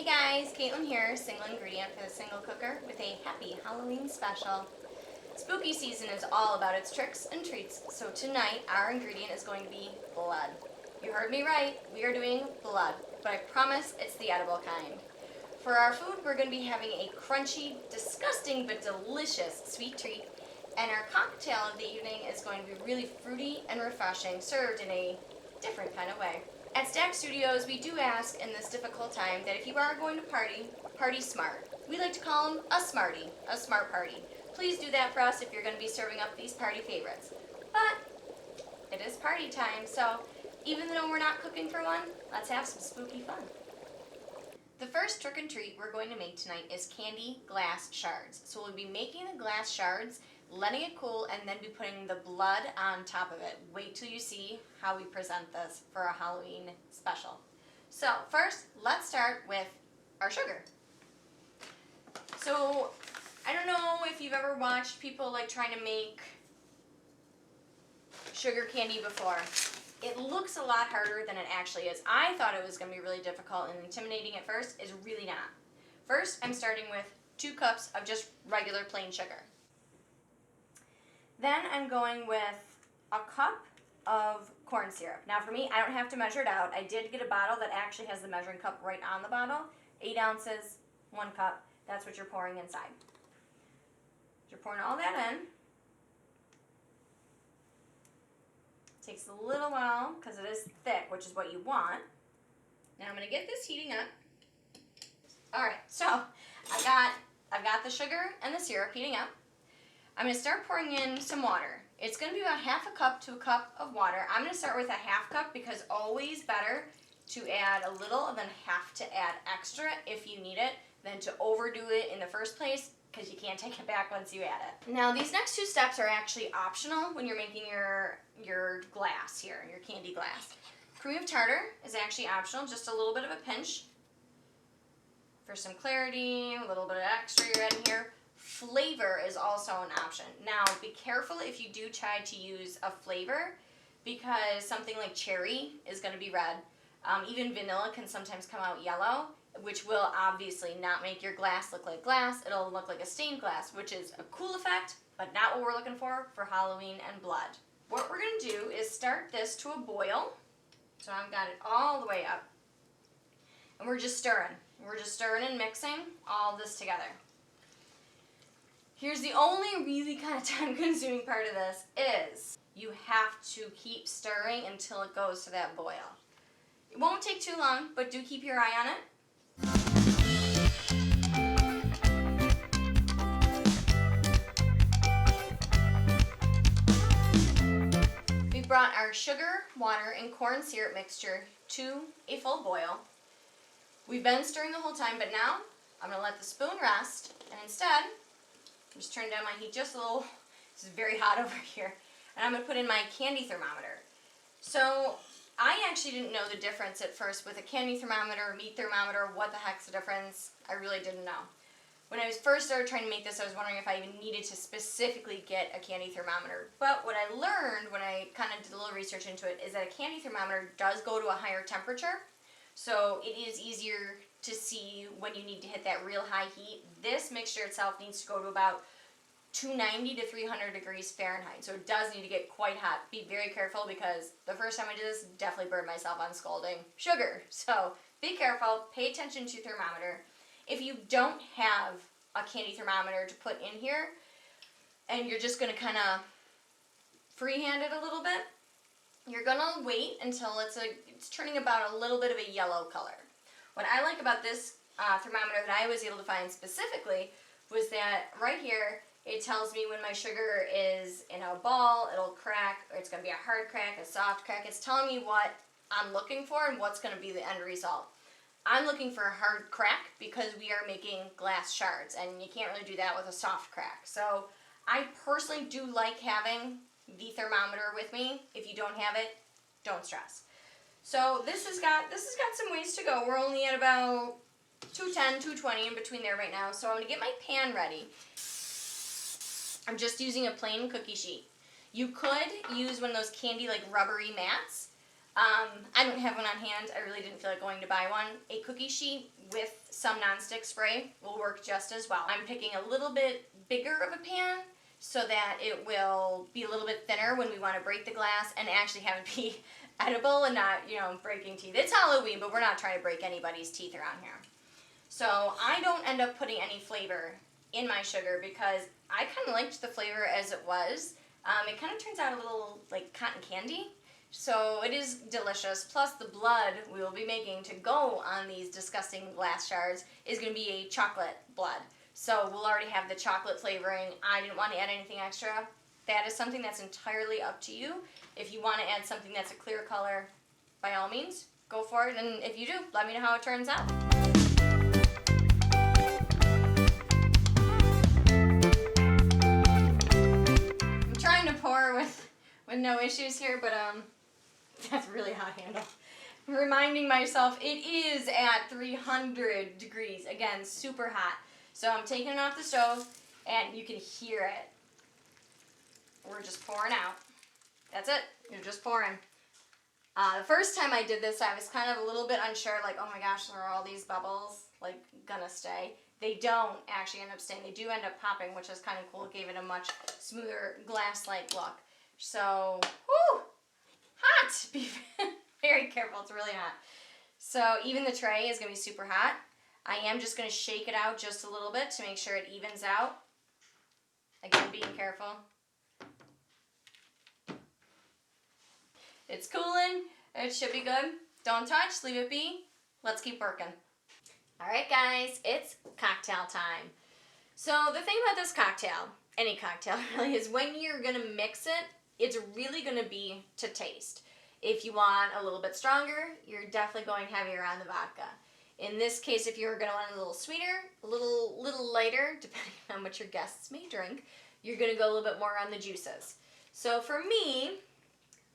guys, Caitlin here, single ingredient for the single cooker with a happy Halloween special. Spooky season is all about its tricks and treats, so tonight our ingredient is going to be blood. You heard me right, we are doing blood, but I promise it's the edible kind. For our food, we're going to be having a crunchy, disgusting, but delicious sweet treat, and our cocktail of the evening is going to be really fruity and refreshing, served in a different kind of way. At Stack Studios, we do ask in this difficult time that if you are going to party, party smart. We like to call them a smarty, a smart party. Please do that for us if you're going to be serving up these party favorites. But it is party time, so even though we're not cooking for one, let's have some spooky fun. The first trick and treat we're going to make tonight is candy glass shards. So we'll be making the glass shards, letting it cool, and then be putting the blood on top of it. Wait till you see how we present this for a Halloween special. So first, let's start with our sugar. So I don't know if you've ever watched people like trying to make sugar candy before. It looks a lot harder than it actually is. I thought it was going to be really difficult and intimidating at first. It's really not. First, I'm starting with 2 cups of just regular plain sugar. Then I'm going with a cup of corn syrup. Now for me, I don't have to measure it out. I did get a bottle that actually has the measuring cup right on the bottle. 8 ounces, 1 cup. That's what you're pouring inside. You're pouring all that in. Takes a little while because it is thick, which is what you want. Now I'm going to get this heating up. Alright, so I've got the sugar and the syrup heating up. I'm going to start pouring in some water. It's going to be about half a cup to a cup of water. I'm going to start with a half cup because always better to add a little and then have to add extra if you need it than to overdo it in the first place because you can't take it back once you add it. Now these next 2 steps are actually optional when you're making your glass here, your candy glass. Cream of tartar is actually optional, just a little bit of a pinch for some clarity, a little bit of extra you're adding here. Flavor is also an option. Now, be careful if you do try to use a flavor because something like cherry is going to be red. Even vanilla can sometimes come out yellow, which will obviously not make your glass look like glass. It'll look like a stained glass, which is a cool effect, but not what we're looking for Halloween and blood. What we're going to do is start this to a boil. So I've got it all the way up. And we're just stirring. We're just stirring and mixing all this together. Here's the only really kind of time-consuming part of this is you have to keep stirring until it goes to that boil. It won't take too long, but do keep your eye on it. We brought our sugar, water, and corn syrup mixture to a full boil. We've been stirring the whole time, but now I'm going to let the spoon rest, and instead I'm just turning down my heat just a little. This is very hot over here. And I'm going to put in my candy thermometer. So I actually didn't know the difference at first with a candy thermometer, meat thermometer, what the heck's the difference? I really didn't know. When I first started trying to make this, I was wondering if I even needed to specifically get a candy thermometer. But what I learned when I kind of did a little research into it is that a candy thermometer does go to a higher temperature. So it is easier to see when you need to hit that real high heat. This mixture itself needs to go to about 290 to 300 degrees Fahrenheit. So it does need to get quite hot. Be very careful because the first time I did this, definitely burned myself on scalding sugar. So be careful, pay attention to your thermometer. If you don't have a candy thermometer to put in here and you're just going to kind of freehand it a little bit, you're going to wait until it's turning about a little bit of a yellow color. What I like about this thermometer that I was able to find specifically was that right here it tells me when my sugar is in a ball, it'll crack, or it's going to be a hard crack, a soft crack. It's telling me what I'm looking for and what's going to be the end result. I'm looking for a hard crack because we are making glass shards, and you can't really do that with a soft crack. So I personally do like having the thermometer with me. If you don't have it, don't stress. So this has got some ways to go. We're only at about 210, 220 in between there right now. So I'm going to get my pan ready. I'm just using a plain cookie sheet. You could use one of those candy like rubbery mats. I don't have one on hand. I really didn't feel like going to buy one. A cookie sheet with some nonstick spray will work just as well. I'm picking a little bit bigger of a pan so that it will be a little bit thinner when we want to break the glass and actually have it be edible and not, breaking teeth. It's Halloween, but we're not trying to break anybody's teeth around here. So I don't end up putting any flavor in my sugar because I kind of liked the flavor as it was. It kind of turns out a little like cotton candy. So it is delicious. Plus the blood we will be making to go on these disgusting glass shards is going to be a chocolate blood. So we'll already have the chocolate flavoring. I didn't want to add anything extra. That is something that's entirely up to you. If you want to add something that's a clear color, by all means, go for it. And if you do, let me know how it turns out. I'm trying to pour with no issues here, but that's really hot handle. I'm reminding myself it is at 300 degrees. Again, super hot. So I'm taking it off the stove, and you can hear it. We're just pouring out. That's it. You're just pouring. The first time I did this, I was kind of a little bit unsure, like, oh my gosh, are all these bubbles, like, gonna stay? They don't actually end up staying. They do end up popping, which is kind of cool. It gave it a much smoother glass-like look. So, whoo! Hot! Be very careful. It's really hot. So even the tray is going to be super hot. I am just going to shake it out just a little bit to make sure it evens out. Again, being careful. It's cooling. It should be good. Don't touch. Leave it be. Let's keep working. All right, guys. It's cocktail time. So the thing about this cocktail, any cocktail really, is when you're going to mix it, it's really going to be to taste. If you want a little bit stronger, you're definitely going heavier on the vodka. In this case, if you're going to want a little sweeter, a little lighter, depending on how much your guests may drink, you're going to go a little bit more on the juices. So for me,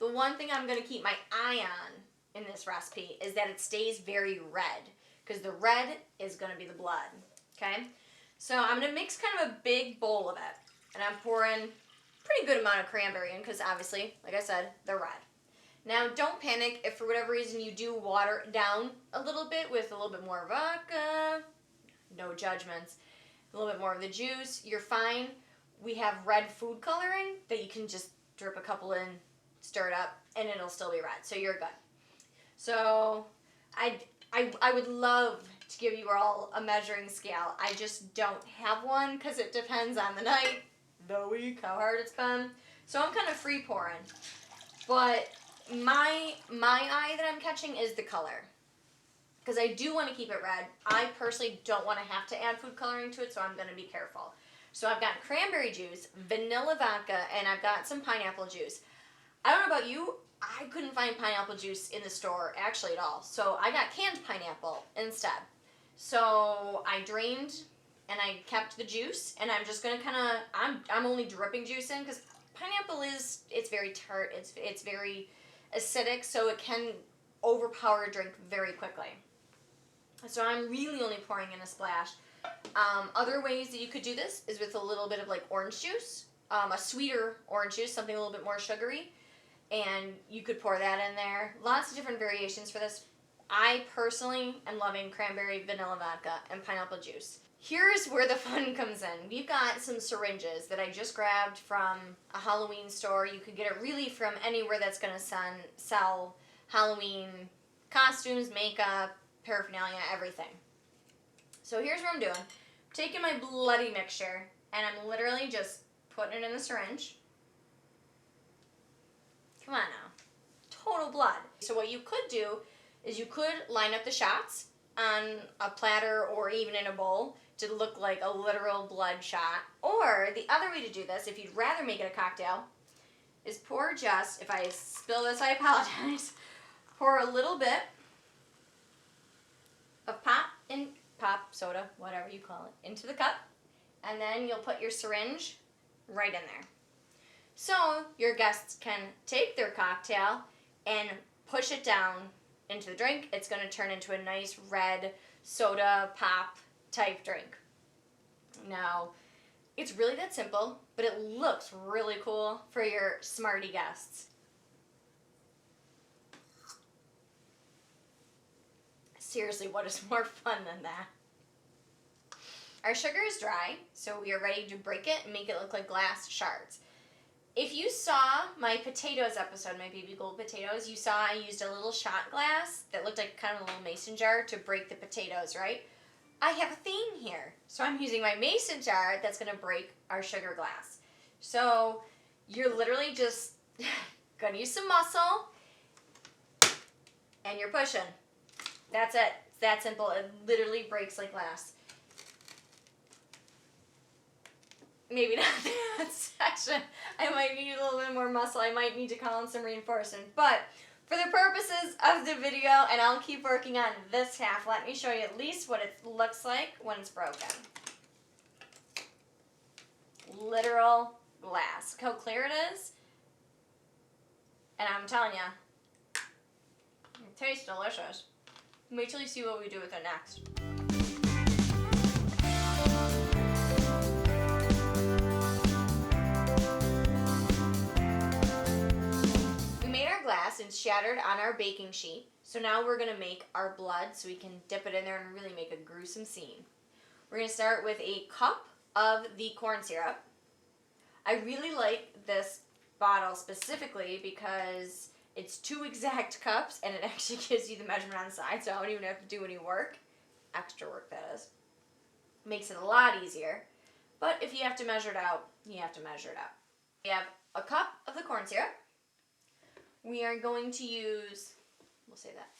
the one thing I'm going to keep my eye on in this recipe is that it stays very red, because the red is going to be the blood, okay? So I'm going to mix kind of a big bowl of it, and I'm pouring pretty good amount of cranberry in because obviously, like I said, they're red. Now, don't panic if for whatever reason you do water it down a little bit with a little bit more vodka. No judgments. A little bit more of the juice. You're fine. We have red food coloring that you can just drip a couple in, stir it up, and it'll still be red. So you're good. So I would love to give you all a measuring scale. I just don't have one because it depends on the night, the week, how hard it's been. So I'm kind of free pouring. But my eye that I'm catching is the color. Because I do want to keep it red. I personally don't want to have to add food coloring to it, so I'm going to be careful. So I've got cranberry juice, vanilla vodka, and I've got some pineapple juice. I don't know about you, I couldn't find pineapple juice in the store actually at all. So I got canned pineapple instead. So I drained and I kept the juice, and I'm just going to kind of, I'm only dripping juice in because pineapple it's very tart, it's very acidic, so it can overpower a drink very quickly. So I'm really only pouring in a splash. Other ways that you could do this is with a little bit of like orange juice, a sweeter orange juice, something a little bit more sugary, and you could pour that in there. Lots of different variations for this. I personally am loving cranberry, vanilla vodka, and pineapple juice. Here's where the fun comes in. We've got some syringes that I just grabbed from a Halloween store. You could get it really from anywhere that's going to sell Halloween costumes, makeup, paraphernalia, everything. So here's what I'm doing. I'm taking my bloody mixture, and I'm literally just putting it in the syringe. Come on now. Total blood. So what you could do is you could line up the shots on a platter or even in a bowl to look like a literal blood shot. Or the other way to do this, if you'd rather make it a cocktail, is pour just, if I spill this, I apologize, pour a little bit of pop soda, whatever you call it, into the cup, and then you'll put your syringe right in there. So your guests can take their cocktail and push it down into the drink. It's going to turn into a nice red soda pop type drink. Now, it's really that simple, but it looks really cool for your smarty guests. Seriously, what is more fun than that? Our sugar is dry, so we are ready to break it and make it look like glass shards. If you saw my potatoes episode, my baby gold potatoes, you saw I used a little shot glass that looked like kind of a little mason jar to break the potatoes, right? I have a theme here. So I'm using my mason jar that's going to break our sugar glass. So you're literally just going to use some muscle and you're pushing. That's it. It's that simple. It literally breaks like glass. Maybe not that section. I might need a little bit more muscle. I might need to call in some reinforcement. But for the purposes of the video, and I'll keep working on this half, let me show you at least what it looks like when it's broken. Literal glass. Look how clear it is. And I'm telling you, it tastes delicious. Wait till you see what we do with it next. Glass and shattered on our baking sheet. So now we're going to make our blood so we can dip it in there and really make a gruesome scene. We're going to start with a cup of the corn syrup. I really like this bottle specifically because it's 2 exact cups and it actually gives you the measurement on the side, so I don't even have to do any work. Extra work, that is. Makes it a lot easier. But if you have to measure it out, you have to measure it out. We have a cup of the corn syrup. We are going to use, we'll say that,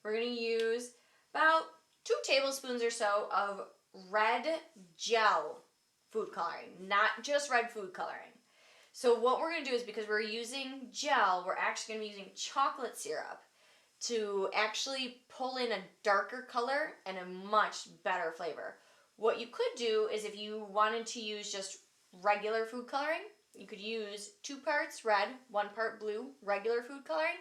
we're going to use about 2 tablespoons or so of red gel food coloring, not just red food coloring. So what we're going to do is, because we're using gel, we're actually going to be using chocolate syrup to actually pull in a darker color and a much better flavor. What you could do is, if you wanted to use just regular food coloring, you could use 2 parts red, 1 part blue, regular food coloring.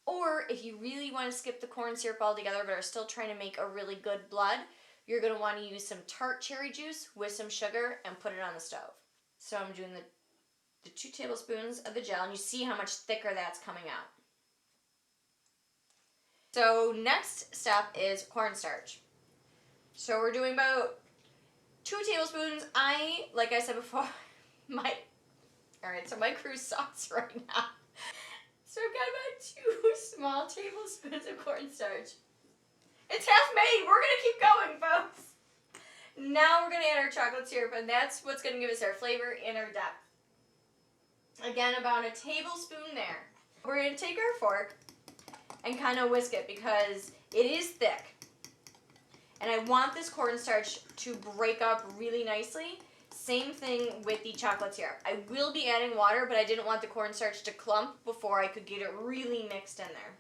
Or if you really want to skip the corn syrup altogether but are still trying to make a really good blood, you're going to want to use some tart cherry juice with some sugar and put it on the stove. So I'm doing the 2 tablespoons of the gel, and you see how much thicker that's coming out. So next step is cornstarch. So we're doing about 2 tablespoons. Like I said before, so my crew sucks right now. So I've got about 2 small tablespoons of cornstarch. It's half made. We're going to keep going, folks. Now we're going to add our chocolate syrup, and that's what's going to give us our flavor and our depth. Again, about a tablespoon there. We're going to take our fork and kind of whisk it because it is thick. And I want this cornstarch to break up really nicely. Same thing with the chocolate syrup. I will be adding water, but I didn't want the cornstarch to clump before I could get it really mixed in there.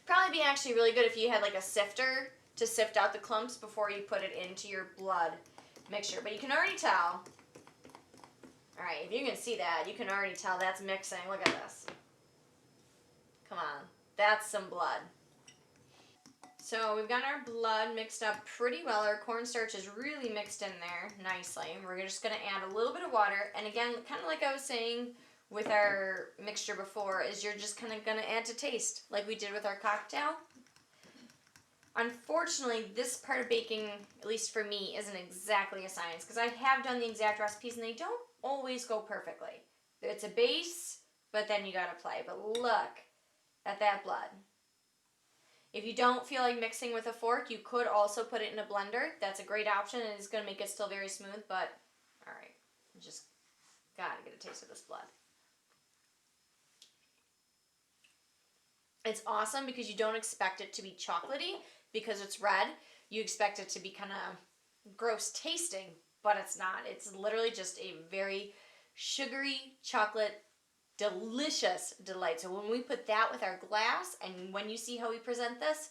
Probably be actually really good if you had like a sifter to sift out the clumps before you put it into your blood mixture. But you can already tell. Alright, if you can see that, you can already tell that's mixing. Look at this. Come on. That's some blood. So we've got our blood mixed up pretty well. Our cornstarch is really mixed in there nicely. We're just going to add a little bit of water. And again, kind of like I was saying with our mixture before, is you're just kind of going to add to taste like we did with our cocktail. Unfortunately, this part of baking, at least for me, isn't exactly a science because I have done the exact recipes and they don't always go perfectly. It's a base, but then you got to play. But look at that blood. If you don't feel like mixing with a fork, you could also put it in a blender. That's a great option, and it's going to make it still very smooth, but alright, just gotta get a taste of this blood. It's awesome because you don't expect it to be chocolatey because it's red. You expect it to be kind of gross tasting, but it's not. It's literally just a very sugary chocolate delicious delight. So when we put that with our glass, and when you see how we present this,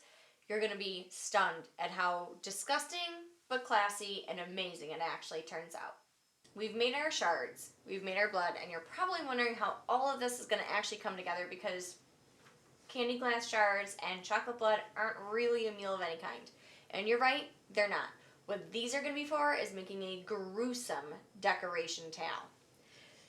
you're going to be stunned at how disgusting but classy and amazing it actually turns out. We've made our shards, we've made our blood, and you're probably wondering how all of this is going to actually come together because candy glass shards and chocolate blood aren't really a meal of any kind. And you're right, they're not. What these are going to be for is making a gruesome decoration towel.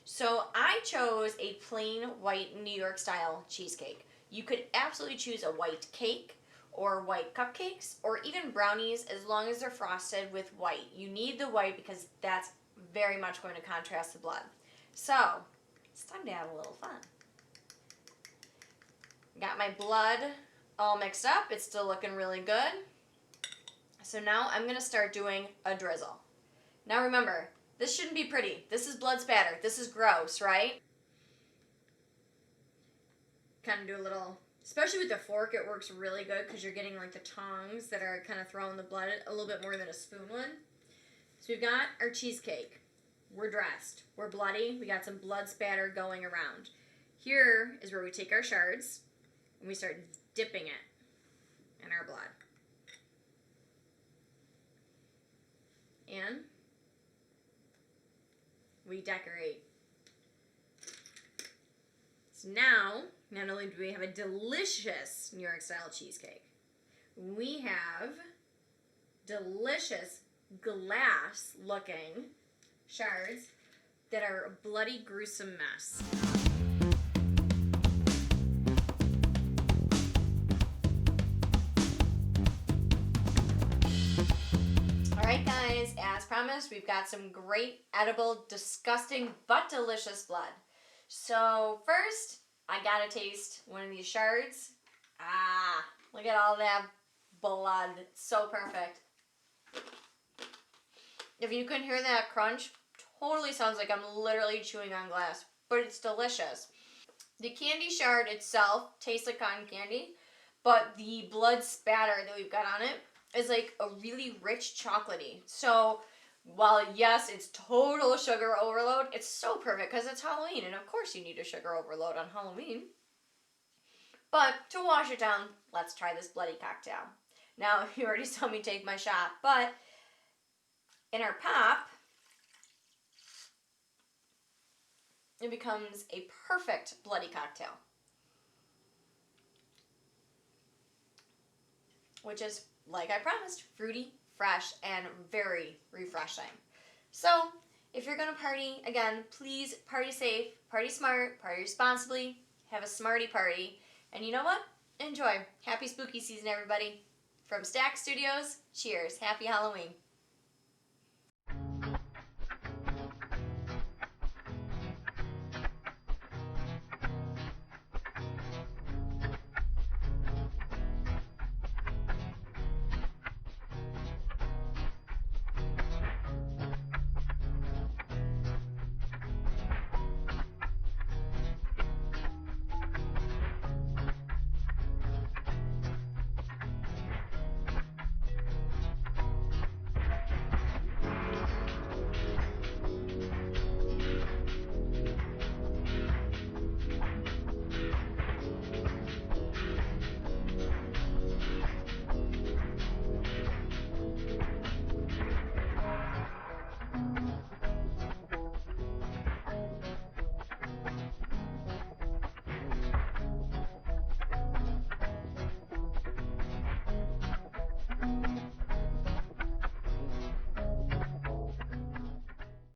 So I chose a plain white New York style cheesecake. You could absolutely choose a white cake or white cupcakes or even brownies as long as they're frosted with white. You need the white because that's very much going to contrast the blood. So, it's time to have a little fun. Got my blood all mixed up. It's still looking really good. So now I'm going to start doing a drizzle. Now remember, this shouldn't be pretty. This is blood spatter. This is gross, right? Kind of do a little, especially with the fork, it works really good because you're getting like the tongs that are kind of throwing the blood a little bit more than a spoon would. So we've got our cheesecake. We're dressed. We're bloody. We got some blood spatter going around. Here is where we take our shards and we start dipping it in our blood. And we decorate. So now, not only do we have a delicious New York style cheesecake, we have delicious glass looking shards that are a bloody gruesome mess. Alright guys, as promised, we've got some great edible, disgusting, but delicious blood. So first, I gotta taste one of these shards. Ah, look at all that blood. It's so perfect. If you couldn't hear that crunch, totally sounds like I'm literally chewing on glass, but it's delicious. The candy shard itself tastes like cotton candy, but the blood spatter that we've got on it is like a really rich chocolatey. So while yes, it's total sugar overload, it's so perfect because it's Halloween, and of course you need a sugar overload on Halloween. But to wash it down, let's try this bloody cocktail. Now, you already saw me take my shot, but in our pop, it becomes a perfect bloody cocktail, which is, like I promised, fruity, fresh, and very refreshing. So, if you're going to party, again, please party safe, party smart, party responsibly, have a smarty party, and you know what? Enjoy. Happy spooky season, everybody. From Stack Studios, cheers. Happy Halloween.